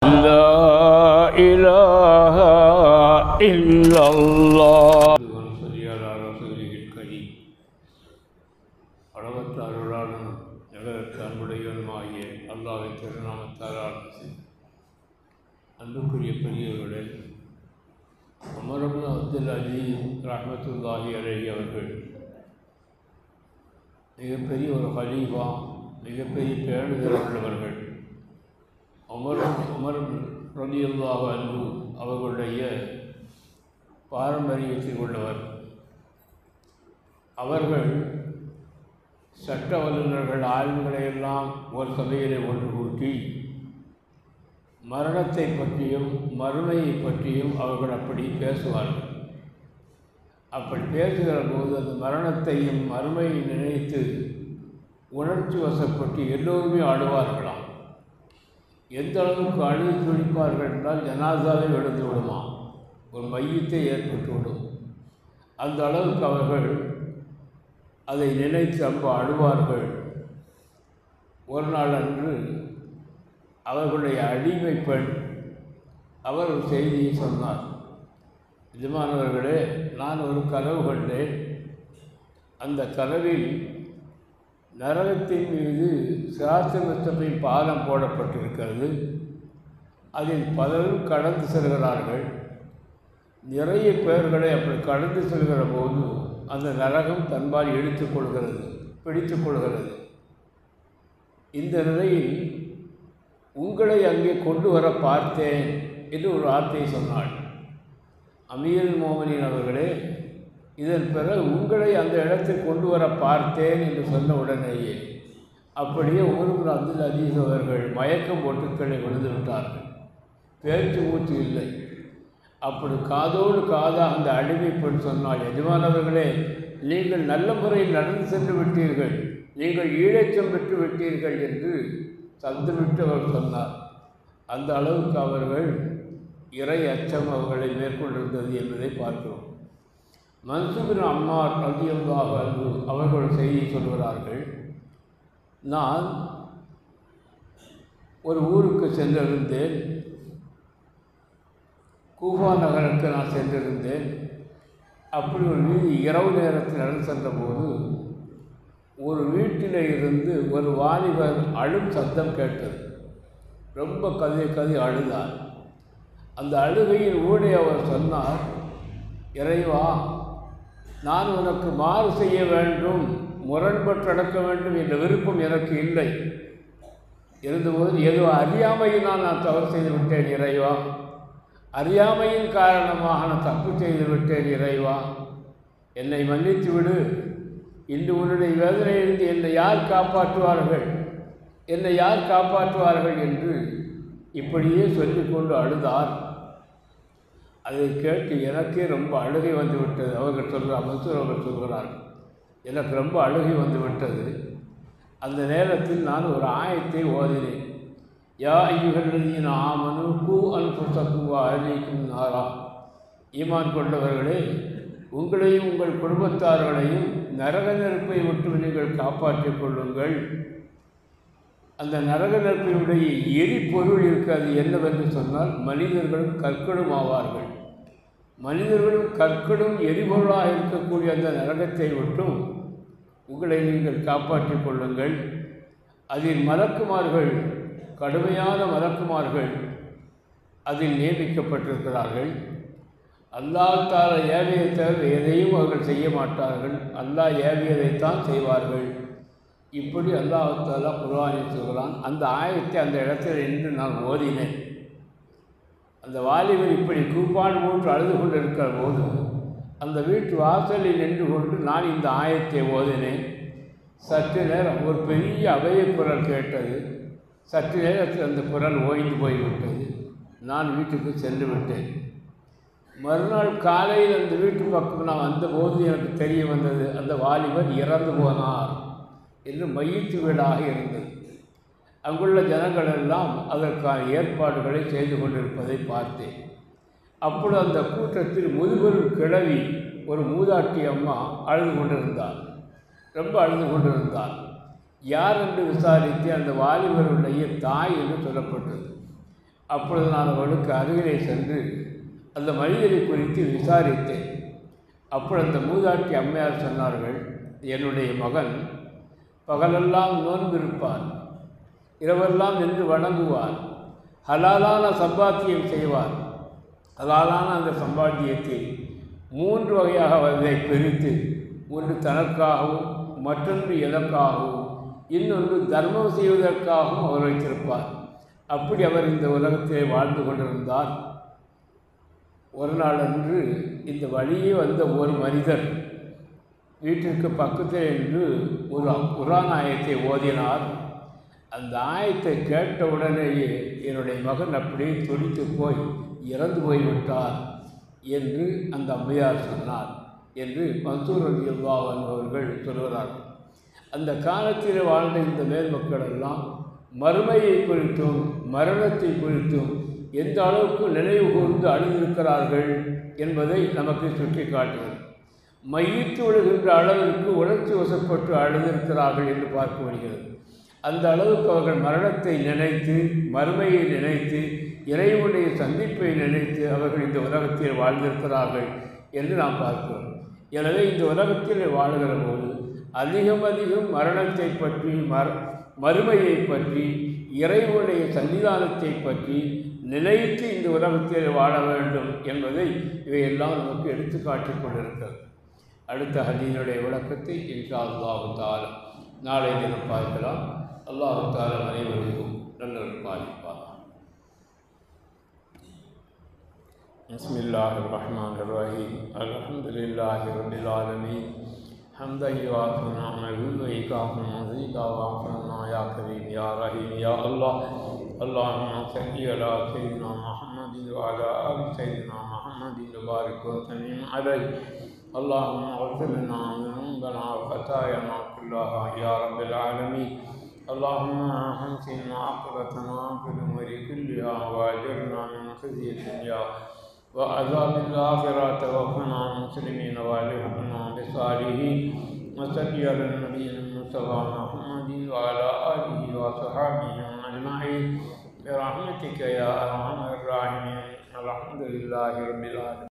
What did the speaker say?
لا إله إلا الله ونصلي على رسوله الكريم அளவற்ற அருளாளனும் நிகழற்ற அன்புடையவனுமாகிய அல்லாஹ்வின் திருநாமத்தால் ஆரம்பித்து அன்புக்குரிய பெரியவர்களே, உமர் இப்னு அப்துல் அஜீஸ் ரஹ்மத்துல்லாஹி அலைஹி அவர்கள் மிகப்பெரிய ஒரு ஹலீஃபா, மிகப்பெரிய பேணுதல் உள்ளவர்கள். உமர் ரலியல்லாஹு அன்ஹு அவர்களுடைய பாரம்பரியத்தில் உள்ளவர். அவர்கள் சட்ட வல்லுநர்கள் ஆய்வுகளையெல்லாம் ஒரு சபையிலே ஒன்று கூட்டி மரணத்தை பற்றியும் மறுமையை பற்றியும் அவர்கள் அப்படி பேசுவார்கள். அப்படி பேசுகிற போது அந்த மரணத்தையும் மறுமையை நினைத்து உணர்ச்சி வசப்பட்டு எல்லோருமே அழுவார்களாம். எந்த அளவுக்கு அழுது துடிப்பார்கள் என்றால் ஜனாசாவை எழுந்து விடுமா, ஒரு மையத்தை ஏற்பட்டுவிடும். அந்த அளவுக்கு அவர்கள் அதை நினைத்து ரொம்ப அழுவார்கள். ஒரு நாள் அன்று அவர்களுடைய அடிமை பெண் அவர் ஒரு செய்தியை சொன்னார். எஜமானவர்களே, நான் ஒரு கனவு கண்டேன். அந்த கனவில் நரகத்தின் மீது சிராத்தமத்தப்பின் பாலம் போடப்பட்டிருக்கிறது. அதில் பலரும் கடந்து செல்கிறார்கள். நிறைய பேர்களை அப்படி கடந்து செல்கிற போது அந்த நரகம் தன்பால் பிடித்து கொள்கிறது. இந்த நிலையில் உங்களை அங்கே கொண்டு வர பார்த்தேன் என்று ஒரு வார்த்தையை சொன்னாள். அமீருல் மோமினீன் அவர்களே, இதன் பிறகு உங்களை அந்த இடத்தில் கொண்டு வர பார்த்தேன் என்று சொன்ன உடனேயே அப்படியே உமர் இப்னு அப்துல் அஜீஸ் அவர்கள் மயக்கம் போட்டுக்களை விழுந்து விட்டார்கள். பேச்சு மூச்சு இல்லை. அப்படி காதோடு காதாக அந்த அடிமை பெண் சொன்னால், எஜமானவர்களே, நீங்கள் நல்ல முறையில் நடந்து சென்று விட்டீர்கள், நீங்கள் ஈழச்சம் பெற்று விட்டீர்கள் என்று சந்தமிட்டு அவர் சொன்னார். அந்த அளவுக்கு அவர்கள் இறை அச்சம் அவர்களை மேற்கொண்டிருந்தது என்பதை பார்க்கிறோம். மன்சூர் பின் அம்மார் ரலியல்லாஹு அன்ஹு அவர்கள் செய்தி சொல்கிறார்கள். நான் ஒரு ஊருக்கு சென்றிருந்தேன், கூஃபா நகருக்கு நான் சென்றிருந்தேன். அப்படி ஒரு வீதி இரவு நேரத்தில் நடந்து சென்றபோது ஒரு வீட்டில் இருந்து ஒரு வாலிபர் அழும் சத்தம் கேட்டது. ரொம்ப கதை அழுதார். அந்த அழுகையில் ஊடே அவர் சொன்னார், இறைவா, நான் உனக்கு மாறு செய்ய வேண்டும், முரண்பட்டு நடக்க வேண்டும் என்ற விருப்பம் எனக்கு இல்லை. இருந்தபோது ஏதோ அறியாமையில் நான் தவறு செய்து விட்டேன் இறைவா, அறியாமையின் காரணமாக நான் தப்பு செய்து விட்டேன் இறைவா, என்னை மன்னித்து விடு. இன்று உன்னுடைய வேதனையிலிருந்து என்னை யார் காப்பாற்றுவார்கள் என்று இப்படியே சொல்லிக்கொண்டு அழுதார். அதை கேட்டு எனக்கே ரொம்ப அழுகை வந்து விட்டது. அவர்கள் சொல்கிறார், மன்சூர் அவர்கள் சொல்கிறார்கள், எனக்கு ரொம்ப அழுகை வந்து விட்டது. அந்த நேரத்தில் நான் ஒரு ஆயத்தை ஓதினேன். யா அய்யுஹல்லதீன ஆமனூ கூ அன்ஃபுஸக்கும் வ அஹ்லீக்கும் நாரா, ஈமான் கொண்டவர்களே, உங்களையும் உங்கள் குடும்பத்தார்களையும் நரக நெருப்பை விட்டு நீங்கள் காப்பாற்றிக் கொள்ளுங்கள். அந்த நரக நெருப்பினுடைய எரிபொருள் இருக்காது என்னவென்று சொன்னால், மனிதர்களும் கற்களும் ஆவார்கள். மனிதர்களும் கற்களும் எரிபொருளாக இருக்கக்கூடிய அந்த நரகத்தை விட்டும் உங்களை நீங்கள் காப்பாற்றிக் கொள்ளுங்கள். அதில் மலக்குமார்கள், கடுமையான மலக்குமார்கள் அதில் நியமிக்கப்பட்டிருக்கிறார்கள். அல்லாஹ் தஆலா ஏவியதை தவிர எதையும் அவர்கள் செய்ய மாட்டார்கள். அல்லாஹ் ஏவியதைத்தான் செய்வார்கள். இப்படி அல்லாஹ் தஆலா குர்ஆனில் சொல்கிறான். அந்த ஆயத்தை அந்த இடத்தில் நின்று நான் ஓதினேன். அந்த வாலிபர் இப்படி கூப்பாடு போன்று அழுது கொண்டு இருக்கிற போது அந்த வீட்டு வாசலில் நின்று கொண்டு நான் இந்த ஆயத்தை ஓதினேன். சற்று நேரம் ஒரு பெரிய அபய குரல் கேட்டது. சற்று நேரத்தில் அந்த குரல் ஓய்ந்து போய்விட்டது. நான் வீட்டுக்கு சென்று விட்டேன். மறுநாள் காலையில் அந்த வீட்டு பக்கம் நான் வந்தபோது எனக்கு தெரிய வந்தது, அந்த வாலிபர் இறந்து போனார் என்று மையத்து வீடாக இருந்தது. அங்குள்ள ஜனங்கள் எல்லாம் அதற்கான ஏற்பாடுகளை செய்து கொண்டிருப்பதை பார்த்தேன். அப்பொழுது அந்த கூட்டத்தில் முதுபெரும் கிழவி, ஒரு மூதாட்டி அம்மா அழுது கொண்டிருந்தார். ரொம்ப அழுது கொண்டிருந்தார். யார் என்று விசாரித்து அந்த வாலிபருடைய தாய் என்று சொல்லப்பட்டது. அப்பொழுது நான் அவளுக்கு அருகிலே சென்று அந்த மனிதரை குறித்து விசாரித்தேன். அப்பொழுது அந்த மூதாட்டி அம்மையார் சொன்னார்கள், என்னுடைய மகன் பகலெல்லாம் நோன்பிருப்பார், இரவெல்லாம் நின்று வணங்குவார், ஹலாலான சம்பாத்தியம் செய்வார். ஹலாலான அந்த சம்பாத்தியத்தை 3 வகையாக அதை பிரித்து, ஒன்று தனக்காகவும், மற்றொன்று எனக்காகவும், இன்னொன்று தர்மம் செய்வதற்காகவும் அவர் வைத்திருப்பார். அப்படி அவர் இந்த உலகத்திலே வாழ்ந்து கொண்டிருந்தார். ஒரு நாள் அன்று இந்த வழியே வந்த ஒரு மனிதர் வீட்டிற்கு பக்கத்தில் என்று ஒரு குர்ஆன் ஆயத்தை ஓதினார். அந்த ஆயத்தை கேட்ட உடனேயே என்னுடைய மகன் அப்படியே துடித்து போய் இறந்து போய்விட்டார் என்று அந்த அம்மையார் சொன்னார் என்று மன்சூர் ரலியல்லாஹு அன்ஹு அவர்கள் சொல்கிறார்கள். அந்த காலத்தில் வாழ்ந்த இந்த மேல் மக்கள் எல்லாம் மறுமையை குறித்தும் மரணத்தை குறித்தும் எந்த அளவுக்கு நினைவு கூர்ந்து அழுதிருக்கிறார்கள் என்பதை நமக்கு சுட்டி காட்டுகிறது. மையிட்டு விழுகின்ற அளவிற்கு உணர்ச்சி வசப்பட்டு அழுதிருக்கிறார்கள் என்று பார்க்க முடிகிறது. அந்த அளவுக்கு அவர்கள் மரணத்தை நினைத்து, மறுமையை நினைத்து, இறைவனுடைய சந்திப்பை நினைத்து அவர்கள் இந்த உலகத்தில் வாழ்ந்திருக்கிறார்கள் என்று நாம் பார்க்கிறோம். எனவே இந்த உலகத்தில் வாழ்கிற போது அதிகம் மரணத்தை பற்றி, மறுமையை பற்றி, இறைவனுடைய சன்னிதானத்தை பற்றி நினைத்து இந்த உலகத்தில் வாழ வேண்டும் என்பதை இவையெல்லாம் நமக்கு எடுத்து காட்டிக் கொண்டிருக்கிறது. அடுத்த ஹதீஸுடைய விளக்கத்தை இன்ஷா அல்லாஹு தஆலா நாளை தினம் பார்க்கலாம். அல்லாஹு தஆலா அனைவருக்கும் நல்லவர் பாலிப்பார். பிஸ்மில்லாஹிர் ரஹ்மானிர் ரஹீம். அல்ஹம்துலில்லாஹி ரப்பில் ஆலமீன். حمدا يوافي نعمه ويكافئ مزيدا واغفرنا يا كريم يا رحيم يا الله. اللهم صل على سيدنا محمد وعلى آل سيدنا محمد وبارك وسلم عليه. اللهم اغفر لنا ذنوبنا وخطايانا كلها يا رب العالمين. اللهم احسن عاقبتنا في الامور كلها واجرنا من خزي الدنيا وعذاب الآخرة. توفنا مسلمين والحقنا بالصالحين. وصل على النبي المصطفى محمد وعلى آله وصحبه أجمعين برحمتك يا أرحم الراحمين. الحمد لله رب العالمين.